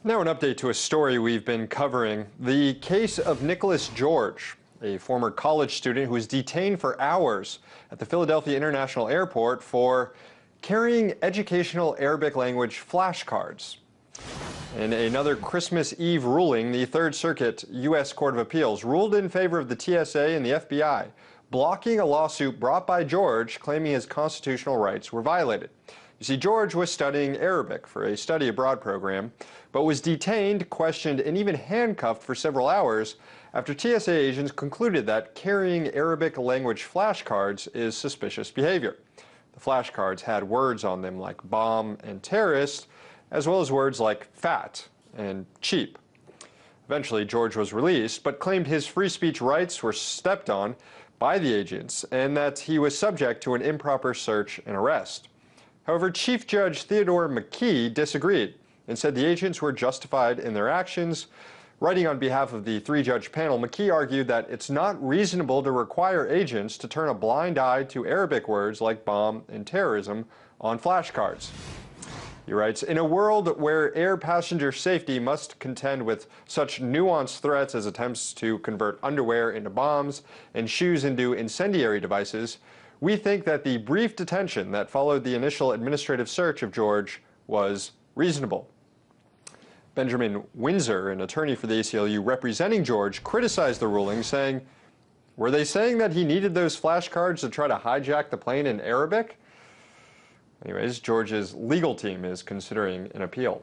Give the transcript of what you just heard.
Now an update to a story we've been covering. The case of Nicholas George, a former college student who was detained for hours at the Philadelphia International Airport for carrying educational Arabic language flashcards. In another Christmas Eve ruling, the Third Circuit U.S. Court of Appeals ruled in favor of the TSA and the FBI, blocking a lawsuit brought by George claiming his constitutional rights were violated. You see, George was studying Arabic for a study abroad program, but was detained, questioned, and even handcuffed for several hours after TSA agents concluded that carrying Arabic language flashcards is suspicious behavior. The flashcards had words on them like bomb and terrorist, as well as words like fat and cheap. Eventually, George was released, but claimed his free speech rights were stepped on by the agents and that he was subject to an improper search and arrest. However, Chief Judge Theodore McKee disagreed and said the agents were justified in their actions. Writing on behalf of the three-judge panel, McKee argued that it's not reasonable to require agents to turn a blind eye to Arabic words like bomb and terrorism on flashcards. He writes, in a world where air passenger safety must contend with such nuanced threats as attempts to convert underwear into bombs and shoes into incendiary devices, we think that the brief detention that followed the initial administrative search of George was reasonable. Benjamin Windsor, an attorney for the ACLU representing George, criticized the ruling, saying, were they saying that he needed those flashcards to try to hijack the plane in Arabic? Anyways, George's legal team is considering an appeal.